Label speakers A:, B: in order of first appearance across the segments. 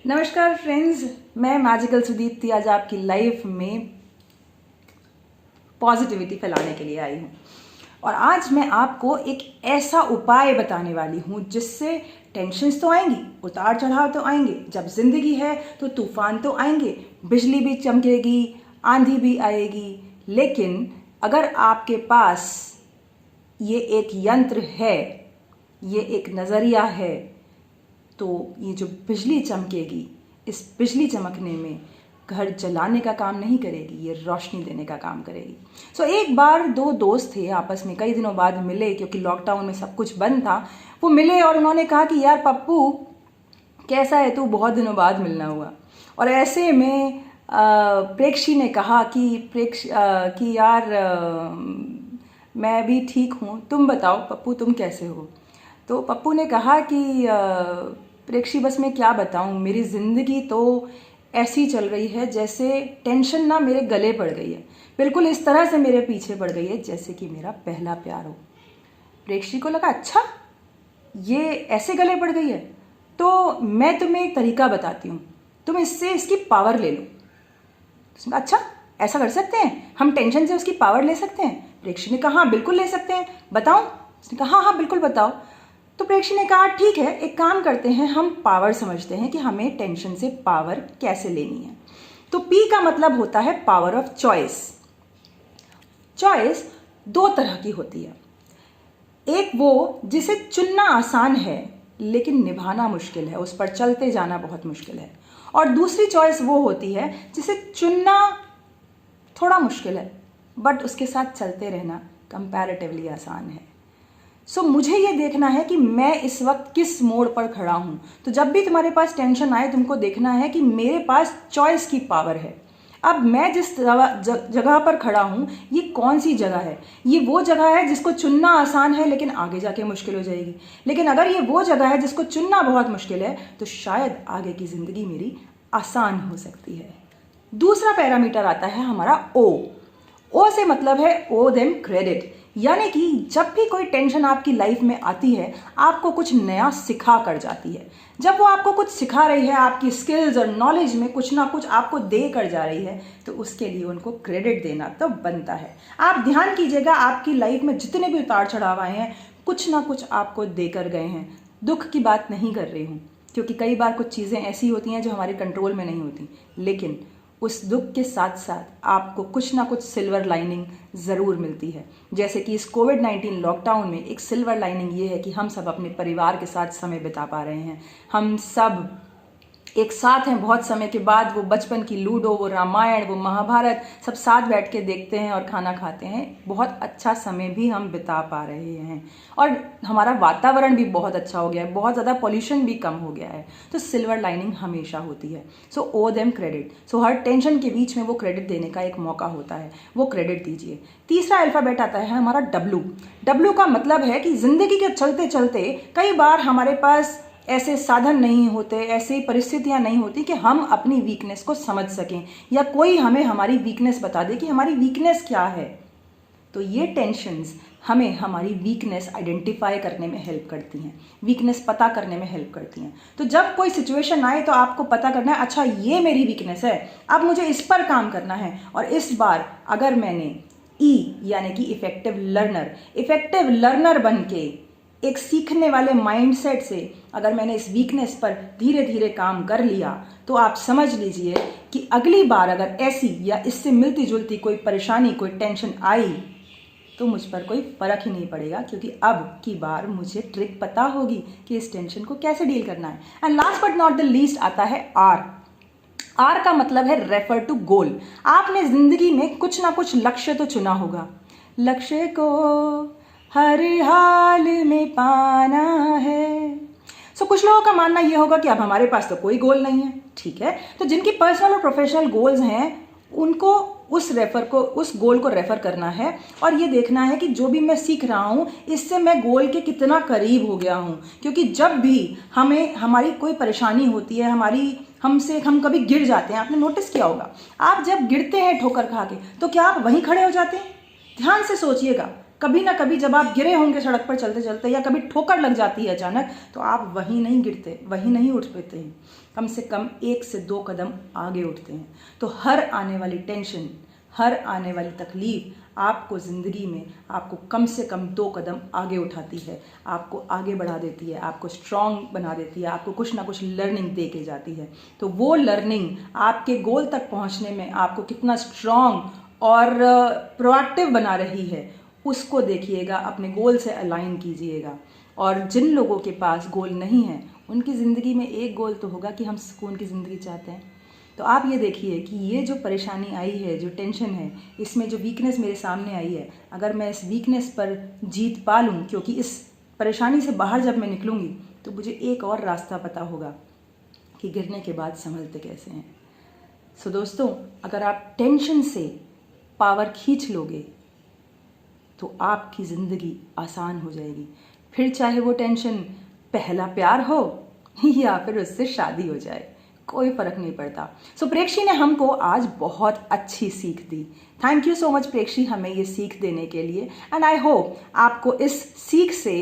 A: नमस्कार फ्रेंड्स, मैं मैजिकल सुदीप्ति आज आपकी लाइफ में पॉजिटिविटी फैलाने के लिए आई हूँ। और आज मैं आपको एक ऐसा उपाय बताने वाली हूँ जिससे टेंशन्स तो आएंगी, उतार चढ़ाव तो आएंगे, जब जिंदगी है तो तूफान तो आएंगे, बिजली भी चमकेगी, आंधी भी आएगी, लेकिन अगर आपके पास ये एक यंत्र है, ये एक नज़रिया है, तो ये जो बिजली चमकेगी, इस बिजली चमकने में घर जलाने का काम नहीं करेगी, ये रोशनी देने का काम करेगी। एक बार दो दोस्त थे, आपस में कई दिनों बाद मिले क्योंकि लॉकडाउन में सब कुछ बंद था। वो मिले और उन्होंने कहा कि यार पप्पू कैसा है तू, बहुत दिनों बाद मिलना हुआ। और ऐसे में प्रेक्षी ने कहा कि यार मैं भी ठीक हूँ, तुम बताओ पप्पू तुम कैसे हो। तो पप्पू ने कहा कि प्रेक्षी बस मैं क्या बताऊँ, मेरी ज़िंदगी तो ऐसी चल रही है जैसे टेंशन ना मेरे गले पड़ गई है, बिल्कुल इस तरह से मेरे पीछे पड़ गई है जैसे कि मेरा पहला प्यार हो। प्रेक्षी को लगा अच्छा ये ऐसे गले पड़ गई है, तो मैं तुम्हें एक तरीका बताती हूँ, तुम इसकी पावर ले लो। अच्छा ऐसा कर सकते हैं, हम टेंशन से उसकी पावर ले सकते हैं? प्रेक्षी ने कहा हाँ बिल्कुल ले सकते हैं, बताऊँ? उसने कहा हाँ बिल्कुल बताओ। तो प्रेक्षी ने कहा ठीक है, एक काम करते हैं, हम पावर समझते हैं कि हमें टेंशन से पावर कैसे लेनी है। तो पी का मतलब होता है पावर ऑफ चॉइस। चॉइस दो तरह की होती है, एक वो जिसे चुनना आसान है लेकिन निभाना मुश्किल है, उस पर चलते जाना बहुत मुश्किल है। और दूसरी चॉइस वो होती है जिसे चुनना थोड़ा मुश्किल है बट उसके साथ चलते रहना कंपैरेटिवली आसान है। मुझे ये देखना है कि मैं इस वक्त किस मोड़ पर खड़ा हूँ। तो जब भी तुम्हारे पास टेंशन आए, तुमको देखना है कि मेरे पास चॉइस की पावर है। अब मैं जिस जगह पर खड़ा हूँ ये कौन सी जगह है? ये वो जगह है जिसको चुनना आसान है लेकिन आगे जाके मुश्किल हो जाएगी। लेकिन अगर ये वो जगह है जिसको चुनना बहुत मुश्किल है तो शायद आगे की ज़िंदगी मेरी आसान हो सकती है। दूसरा पैरामीटर आता है हमारा ओ से मतलब है ओ देम क्रेडिट, यानी कि जब भी कोई टेंशन आपकी लाइफ में आती है आपको कुछ नया सिखा कर जाती है। जब वो आपको कुछ सिखा रही है, आपकी स्किल्स और नॉलेज में कुछ ना कुछ आपको दे कर जा रही है, तो उसके लिए उनको क्रेडिट देना तो बनता है। आप ध्यान कीजिएगा, आपकी लाइफ में जितने भी उतार चढ़ाव आए हैं कुछ ना कुछ आपको देकर गए हैं। दुख की बात नहीं कर रही हूँ क्योंकि कई बार कुछ चीज़ें ऐसी होती हैं जो हमारे कंट्रोल में नहीं होती, लेकिन उस दुख के साथ साथ आपको कुछ ना कुछ सिल्वर लाइनिंग ज़रूर मिलती है। जैसे कि इस कोविड-19 लॉकडाउन में एक सिल्वर लाइनिंग ये है कि हम सब अपने परिवार के साथ समय बिता पा रहे हैं, हम सब एक साथ हैं बहुत समय के बाद। वो बचपन की लूडो, वो रामायण, वो महाभारत सब साथ बैठ के देखते हैं और खाना खाते हैं। बहुत अच्छा समय भी हम बिता पा रहे हैं और हमारा वातावरण भी बहुत अच्छा हो गया है, बहुत ज़्यादा पॉल्यूशन भी कम हो गया है। तो सिल्वर लाइनिंग हमेशा होती है। Owe them credit. हर टेंशन के बीच में वो क्रेडिट देने का एक मौका होता है, वो क्रेडिट दीजिए। तीसरा अल्फ़ाबेट आता है हमारा डब्लू का मतलब है कि ज़िंदगी के चलते चलते कई बार हमारे पास ऐसे साधन नहीं होते, ऐसी परिस्थितियां नहीं होती कि हम अपनी वीकनेस को समझ सकें या कोई हमें हमारी वीकनेस बता दे कि हमारी वीकनेस क्या है। तो ये टेंशन्स हमें हमारी वीकनेस आइडेंटिफाई करने में हेल्प करती हैं, वीकनेस पता करने में हेल्प करती हैं। तो जब कोई सिचुएशन आए तो आपको पता करना है अच्छा ये मेरी वीकनेस है, अब मुझे इस पर काम करना है। और इस बार अगर मैंने यानी कि इफेक्टिव लर्नर बन के एक सीखने वाले माइंडसेट से अगर मैंने इस वीकनेस पर धीरे धीरे काम कर लिया तो आप समझ लीजिए कि अगली बार अगर ऐसी या इससे मिलती जुलती कोई परेशानी, कोई टेंशन आई तो मुझ पर कोई फ़र्क ही नहीं पड़ेगा, क्योंकि अब की बार मुझे ट्रिक पता होगी कि इस टेंशन को कैसे डील करना है। And last but not the least आता है आर का मतलब है रेफर टू गोल। आपने ज़िंदगी में कुछ ना कुछ लक्ष्य तो चुना होगा, लक्ष्य को हर हाल में पाना है। कुछ लोगों का मानना यह होगा कि अब हमारे पास तो कोई गोल नहीं है, ठीक है। तो जिनकी पर्सनल और प्रोफेशनल गोल्स हैं उनको उस गोल को रेफर करना है और ये देखना है कि जो भी मैं सीख रहा हूँ इससे मैं गोल के कितना करीब हो गया हूँ। क्योंकि जब भी हमारी कोई परेशानी होती है, हम कभी गिर जाते हैं, आपने नोटिस किया होगा, आप जब गिरते हैं ठोकर खा के तो क्या आप वहीं खड़े हो जाते हैं? ध्यान से सोचिएगा, कभी ना कभी जब आप गिरे होंगे सड़क पर चलते चलते, या कभी ठोकर लग जाती है अचानक, तो आप वहीं नहीं गिरते, वहीं नहीं उठ पाते हैं, कम से कम 1 से 2 कदम आगे उठते हैं। तो हर आने वाली टेंशन, हर आने वाली तकलीफ आपको ज़िंदगी में आपको कम से कम 2 कदम आगे उठाती है, आपको आगे बढ़ा देती है, आपको स्ट्रांग बना देती है, आपको कुछ ना कुछ लर्निंग दे के जाती है। तो वो लर्निंग आपके गोल तक पहुंचने में आपको कितना स्ट्रांग और प्रोएक्टिव बना रही है, उसको देखिएगा, अपने गोल से अलाइन कीजिएगा। और जिन लोगों के पास गोल नहीं है, उनकी ज़िंदगी में एक गोल तो होगा कि हम सुकून की ज़िंदगी चाहते हैं। तो आप ये देखिए कि ये जो परेशानी आई है, जो टेंशन है, इसमें जो वीकनेस मेरे सामने आई है, अगर मैं इस वीकनेस पर जीत पा लूँ, क्योंकि इस परेशानी से बाहर जब मैं निकलूँगी तो मुझे एक और रास्ता पता होगा कि गिरने के बाद संभलते कैसे हैं। सो दोस्तों, अगर आप टेंशन से पावर खींच लोगे तो आपकी ज़िंदगी आसान हो जाएगी। फिर चाहे वो टेंशन पहला प्यार हो या फिर उससे शादी हो जाए, कोई फ़र्क नहीं पड़ता। सो प्रेक्षी ने हमको आज बहुत अच्छी सीख दी। थैंक यू सो मच प्रेक्षी, हमें ये सीख देने के लिए। एंड आई होप आपको इस सीख से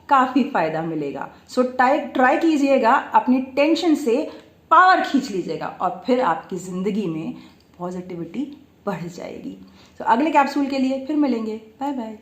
A: काफ़ी फ़ायदा मिलेगा। सो ट्राई कीजिएगा, अपनी टेंशन से पावर खींच लीजिएगा और फिर आपकी ज़िंदगी में पॉजिटिविटी बढ़ जाएगी। तो अगले कैप्सूल के लिए फिर मिलेंगे। Bye bye.